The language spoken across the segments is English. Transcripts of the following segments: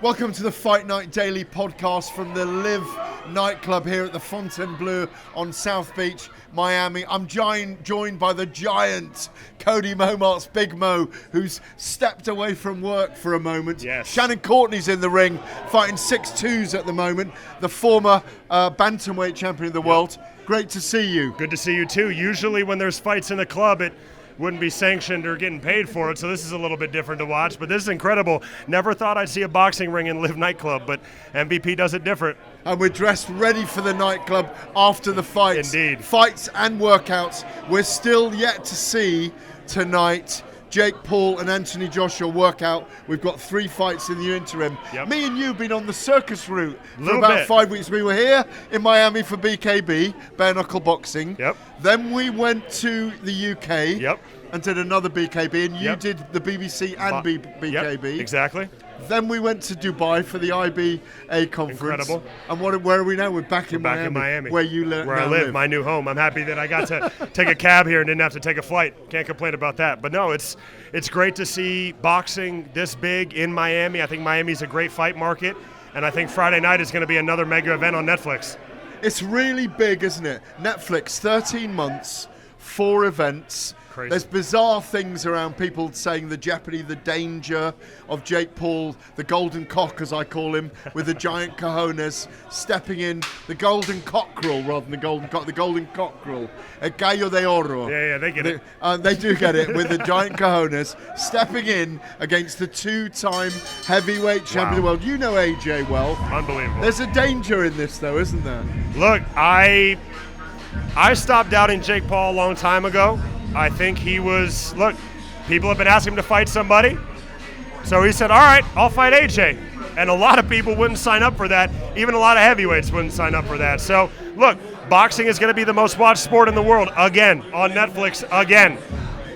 Welcome to the Fight Night Daily podcast from the Live nightclub here at the Fontainebleau on South Beach, Miami. I'm joined by the giant Kody Mommaerts, Big Mo, who's stepped away from work for a moment. Yes. Shannon Courtney's in the ring, fighting 6'2s at the moment, the former bantamweight champion of the world. Great to see you. Good to see you too. Usually when there's fights in the club, it wouldn't be sanctioned or getting paid for it, so this is a little bit different to watch, but this is incredible. Never thought I'd see a boxing ring in Live nightclub, but MVP does it different. And we're dressed ready for the nightclub after the fights. Indeed. Fights and workouts. We're still yet to see tonight Jake Paul and Anthony Joshua workout. We've got 3 fights in the interim. Yep. Me and you have been on the circus route for Little about bit. 5 weeks. We were here in Miami for BKB, bare knuckle boxing. Yep. Then we went to the UK. Yep. And did another BKB, and you Yep. did the BBC and BKB. Yep, exactly. Then we went to Dubai for the IBA conference. Incredible. And where are we now? We're back in Miami. Where you where I now live, my new home. I'm happy that I got to take a cab here and didn't have to take a flight. Can't complain about that. But no, it's great to see boxing this big in Miami. I think Miami's a great fight market, and I think Friday night is going to be another mega event on Netflix. It's really big, isn't it? Netflix, 13 months, 4 events. Crazy. There's bizarre things around people saying the jeopardy, the danger of Jake Paul, the golden cock as I call him, with the giant cojones, stepping in, the golden cockerel rather than the golden cock, the golden cockerel, a gallo de oro. Yeah, they get it. They do get it, with the giant cojones, stepping in against the 2-time heavyweight champion of the world. You know AJ well. Unbelievable. There's a danger in this though, isn't there? Look, I stopped doubting Jake Paul a long time ago. I think people have been asking him to fight somebody. So he said, all right, I'll fight AJ. And a lot of people wouldn't sign up for that. Even a lot of heavyweights wouldn't sign up for that. So look, boxing is going to be the most watched sport in the world again, on Netflix again.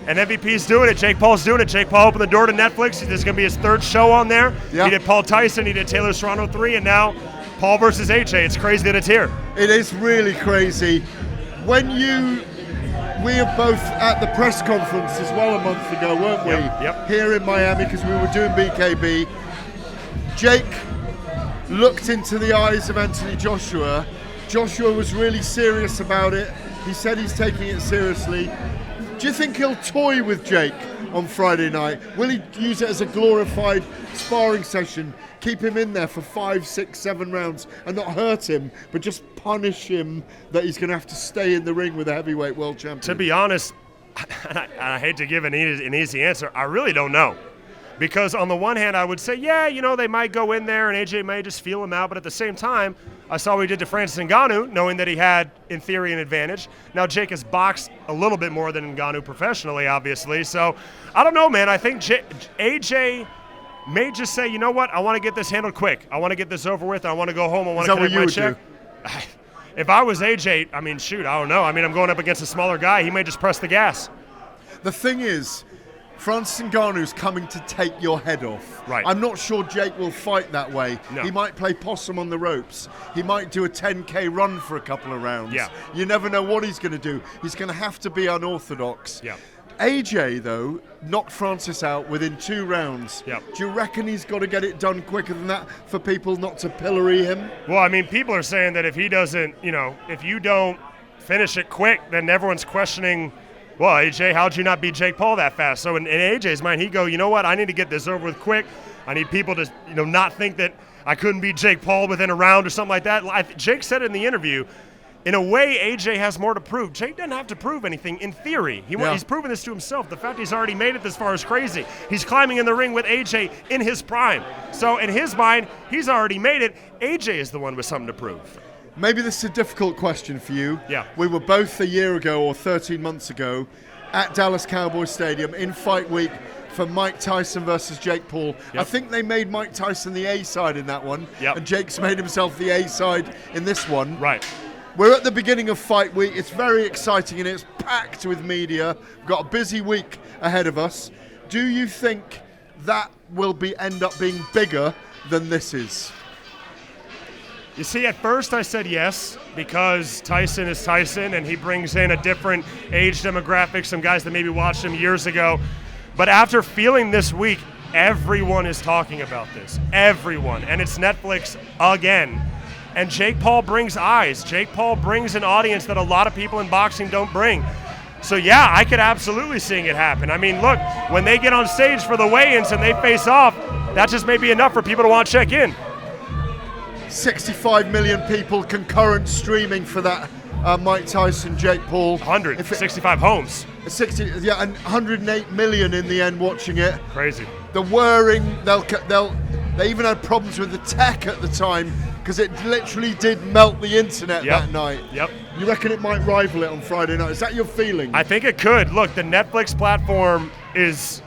And MVP's doing it. Jake Paul's doing it. Jake Paul opened the door to Netflix. This is going to be his 3rd show on there. Yeah. He did Paul Tyson. He did Taylor Serrano 3. And now Paul versus AJ. It's crazy that it's here. It is really crazy. We were both at the press conference as well a month ago, weren't we? Yep. Here in Miami because we were doing BKB. Jake looked into the eyes of Anthony Joshua. Joshua was really serious about it. He said he's taking it seriously. Do you think he'll toy with Jake on Friday night? Will he use it as a glorified sparring session? Keep him in there for 5, 6, 7 rounds and not hurt him, but just punish him that he's going to have to stay in the ring with a heavyweight world champion? To be honest, I hate to give an easy answer. I really don't know. Because on the one hand, I would say, they might go in there and AJ may just feel him out. But at the same time, I saw what he did to Francis Ngannou, knowing that he had, in theory, an advantage. Now, Jake has boxed a little bit more than Ngannou professionally, obviously. So, I don't know, man. I think AJ may just say, you know what? I want to get this handled quick. I want to get this over with. I want to go home. I want to collect my check. If I was AJ, I don't know. I'm going up against a smaller guy. He may just press the gas. The thing is, Francis Ngannou's coming to take your head off. Right. I'm not sure Jake will fight that way. No. He might play possum on the ropes. He might do a 10K run for a couple of rounds. Yeah. You never know what he's going to do. He's going to have to be unorthodox. Yeah. AJ, though, knocked Francis out within 2 rounds. Yeah. Do you reckon he's got to get it done quicker than that for people not to pillory him? Well, people are saying that if he doesn't, if you don't finish it quick, then everyone's questioning, well, AJ, how'd you not beat Jake Paul that fast? So in AJ's mind, he'd go, you know what? I need to get this over with quick. I need people to, not think that I couldn't beat Jake Paul within a round or something like that. Jake said in the interview, in a way, AJ has more to prove. Jake doesn't have to prove anything in theory. He's proven this to himself. The fact he's already made it this far is crazy. He's climbing in the ring with AJ in his prime. So in his mind, he's already made it. AJ is the one with something to prove. Maybe this is a difficult question for you. Yeah. We were both a year ago or 13 months ago at Dallas Cowboys Stadium in fight week for Mike Tyson versus Jake Paul. Yep. I think they made Mike Tyson the A side in that one. Yep. And Jake's made himself the A side in this one. Right. We're at the beginning of fight week. It's very exciting and it's packed with media. We've got a busy week ahead of us. Do you think that will end up being bigger than this is? You see, at first I said yes, because Tyson is Tyson, and he brings in a different age demographic, some guys that maybe watched him years ago. But after feeling this week, Everyone is talking about this. Everyone. And it's Netflix again. And Jake Paul brings eyes. Jake Paul brings an audience that a lot of people in boxing don't bring. So yeah, I could absolutely see it happen. I mean, look, when they get on stage for the weigh-ins and they face off, that just may be enough for people to want to check in. 65 million people concurrent streaming for that Mike Tyson, Jake Paul. 165 homes. 60, yeah, and 108 million in the end watching it. Crazy. The whirring, they even had problems with the tech at the time because it literally did melt the internet that night. Yep. You reckon it might rival it on Friday night? Is that your feeling? I think it could. Look, the Netflix platform is,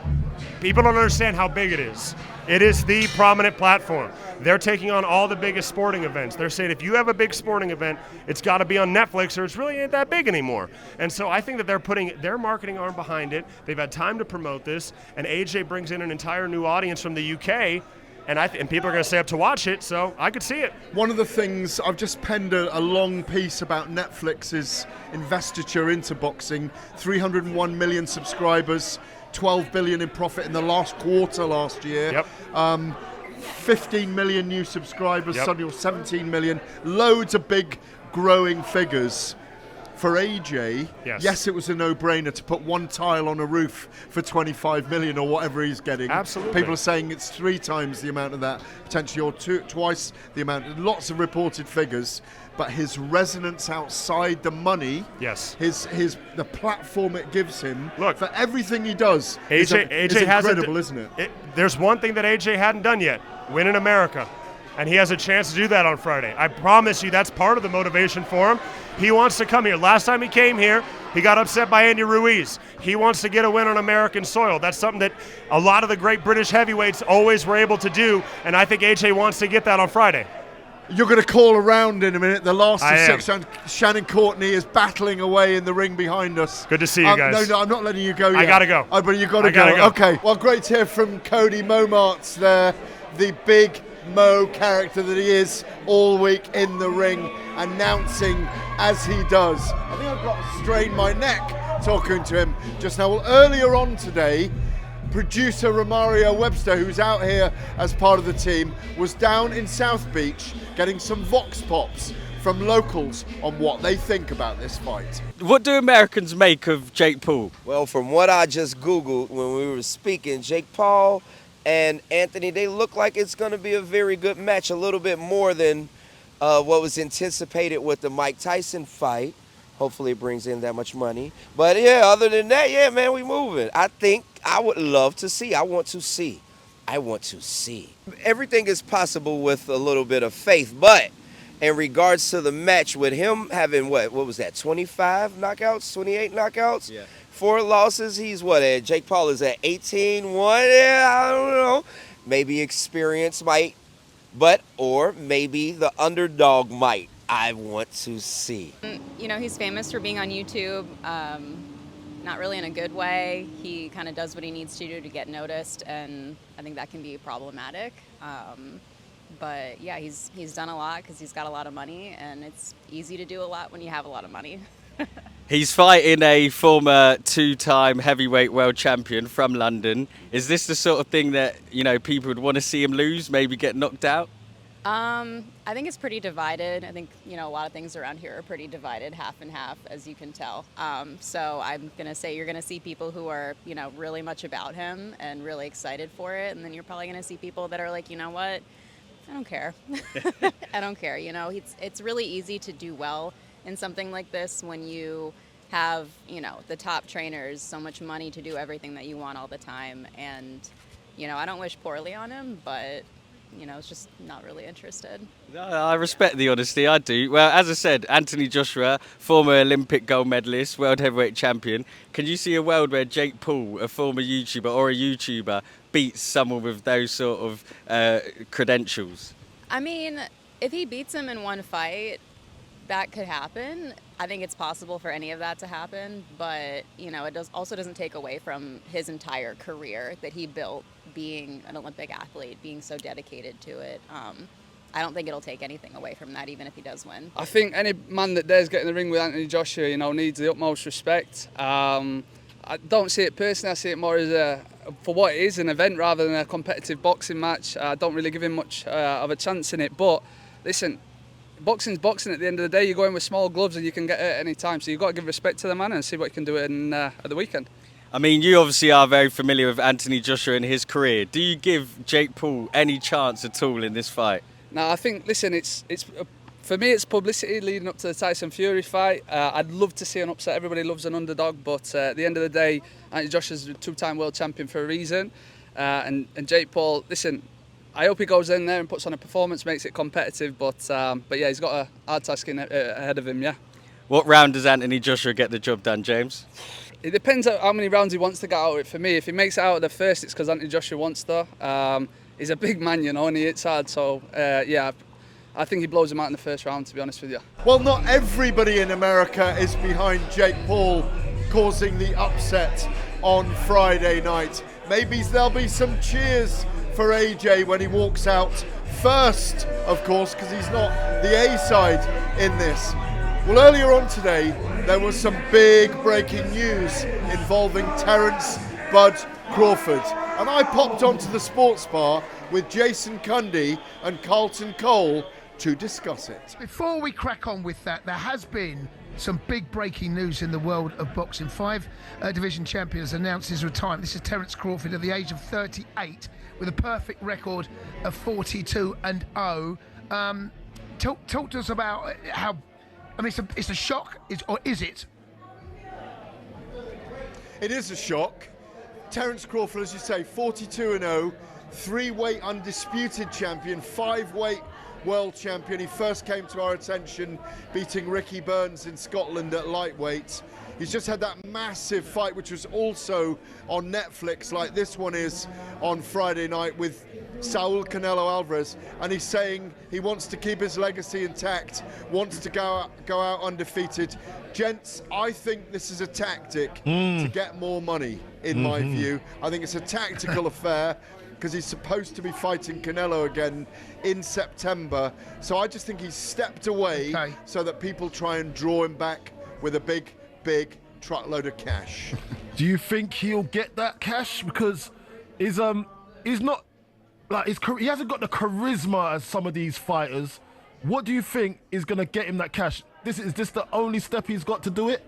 people don't understand how big it is. It is the prominent platform. They're taking on all the biggest sporting events. They're saying if you have a big sporting event, it's got to be on Netflix or it's really ain't that big anymore. And so I think that they're putting their marketing arm behind it. They've had time to promote this, and AJ brings in an entire new audience from the UK, and people are going to stay up to watch it, so I could see it. One of the things, I've just penned a long piece about Netflix's investiture into boxing, 301 million subscribers, 12 billion in profit in the last quarter last year. Yep. 15 million new subscribers, suddenly 17 million, loads of big growing figures. For AJ, yes, it was a no-brainer to put one tile on a roof for 25 million or whatever he's getting. Absolutely. People are saying it's 3 times the amount of that, potentially, or twice the amount. Lots of reported figures, but his resonance outside the money, the platform it gives him, look, for everything he does, AJ is incredible, isn't it? There's one thing that AJ hadn't done yet: win in America. And he has a chance to do that on Friday. I promise you that's part of the motivation for him. He wants to come here. Last time he came here, he got upset by Andy Ruiz. He wants to get a win on American soil. That's something that a lot of the great British heavyweights always were able to do, and I think AJ wants to get that on Friday. You're going to call around in a minute. The last of 6 rounds. Shannon Courtney is battling away in the ring behind us. Good to see you guys. No, I'm not letting you go yet. I got to go. Oh, but you got to go. Okay. Well, great to hear from Kody Mommaerts there, the Big Mo character that he is all week in the ring, announcing as he does. I think I've got to strain my neck talking to him just now. Well, earlier on today, producer Romario Webster, who's out here as part of the team, was down in South Beach getting some vox pops from locals on what they think about this fight. What do Americans make of Jake Paul? Well, from what I just Googled when we were speaking, Jake Paul and Anthony, they look like it's going to be a very good match, a little bit more than what was anticipated with the Mike Tyson fight. Hopefully it brings in that much money. But yeah, other than that, yeah, man, we moving. I think I would love to see. I want to see. Everything is possible with a little bit of faith, but in regards to the match, with him having what was that, 25 knockouts, 28 knockouts? Yeah. 4 losses, he's what, Jake Paul is at 18-1? Yeah, I don't know. Maybe experience might, or maybe the underdog might. I want to see. You know, he's famous for being on YouTube, not really in a good way. He kind of does what he needs to do to get noticed, and I think that can be problematic. But yeah, he's done a lot because he's got a lot of money, and it's easy to do a lot when you have a lot of money. He's fighting a former 2-time heavyweight world champion from London. Is this the sort of thing that, you know, people would want to see him lose, maybe get knocked out? I think it's pretty divided. I think, you know, a lot of things around here are pretty divided, half and half, as you can tell. So I'm going to say you're going to see people who are, you know, really much about him and really excited for it. And then you're probably going to see people that are like, you know what, I don't care. I don't care. You know, it's really easy to do well in something like this when you have, you know, the top trainers, so much money to do everything that you want all the time. And, you know, I don't wish poorly on him, but, you know, it's just not really interested. No, I respect the honesty, I do. Well, as I said, Anthony Joshua, former Olympic gold medalist, world heavyweight champion. Can you see a world where Jake Paul, a former YouTuber or a YouTuber, beats someone with those sort of credentials? I mean, if he beats him in one fight, that could happen. I think it's possible for any of that to happen, but, you know, it also doesn't take away from his entire career that he built being an Olympic athlete, being so dedicated to it. I don't think it'll take anything away from that, even if he does win. I think any man that dares get in the ring with Anthony Joshua, you know, needs the utmost respect. I I don't see it personally. I see it more as for what it is, an event rather than a competitive boxing match. I don't really give him much of a chance in it. But listen, boxing's boxing at the end of the day. You go in with small gloves and you can get hurt at any time. So you've got to give respect to the man and see what you can do at the weekend. I mean, you obviously are very familiar with Anthony Joshua and his career. Do you give Jake Paul any chance at all in this fight? No, I think, listen, it's for me, it's publicity leading up to the Tyson Fury fight. I'd love to see an upset. Everybody loves an underdog, but at the end of the day, Anthony Joshua's a two-time world champion for a reason. And Jake Paul, listen, I hope he goes in there and puts on a performance, makes it competitive. But yeah, he's got a hard task ahead of him. Yeah. What round does Anthony Joshua get the job done, James? It depends on how many rounds he wants to get out of it. For me, if he makes it out of the first, it's because Anthony Joshua wants to. He's a big man, you know, and he hits hard. So yeah, I think he blows him out in the first round, to be honest with you. Well, not everybody in America is behind Jake Paul causing the upset on Friday night. Maybe there'll be some cheers for AJ when he walks out first, of course, because he's not the A side in this. Well, earlier on today, there was some big breaking news involving Terence "Bud" Crawford. And I popped onto the sports bar with Jason Cundy and Carlton Cole to discuss it. Before we crack on with that, there has been some big breaking news in the world of boxing. 5 division champions announced his retirement. This is Terence Crawford at the age of 38 with a perfect record of 42-0. Talk to us about how, I mean, it's a shock, or is it? It is a shock. Terence Crawford, as you say, 42-0, 3-weight undisputed champion, 5-weight world champion. He first came to our attention beating Ricky Burns in Scotland at lightweight. He's just had that massive fight, which was also on Netflix, like this one is on Friday night, with Saul Canelo Alvarez, and he's saying he wants to keep his legacy intact, wants to go out undefeated. Gents, I think this is a tactic to get more money, in my view. I think it's a tactical affair, because he's supposed to be fighting Canelo again in September. So I just think he's stepped away so that people try and draw him back with a big truckload of cash. Do you think he'll get that cash? Because he's not, like, he hasn't got the charisma as some of these fighters. What do you think is going to get him that cash? Is this the only step he's got to do it?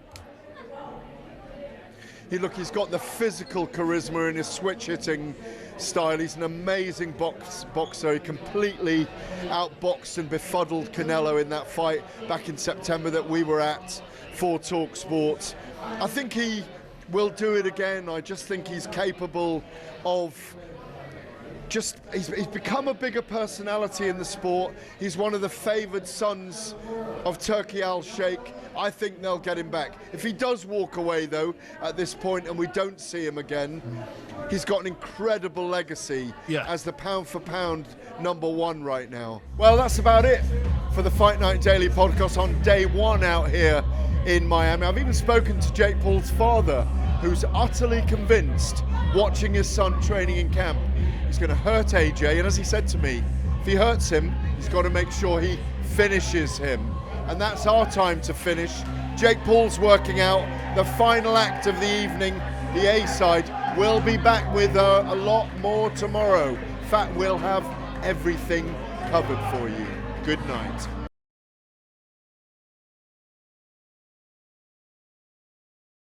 He's got the physical charisma in his switch hitting style. He's an amazing boxer. He completely outboxed and befuddled Canelo in that fight back in September that we were at for talkSPORT. I think he will do it again. I just think he's capable of he's become a bigger personality in the sport. He's one of the favoured sons of Turki Al-Sheikh. I think they'll get him back. If he does walk away, though, at this point, and we don't see him again, he's got an incredible legacy as the pound-for-pound #1 right now. Well, that's about it for the Fight Night Daily podcast on day 1 out here in Miami. I've even spoken to Jake Paul's father, who's utterly convinced, watching his son training in camp, he's going to hurt AJ. And as he said to me, if he hurts him, he's got to make sure he finishes him. And that's our time to finish. Jake Paul's working out the final act of the evening. The A side will be back with a lot more tomorrow. In fact, we'll have everything covered for you. Good night.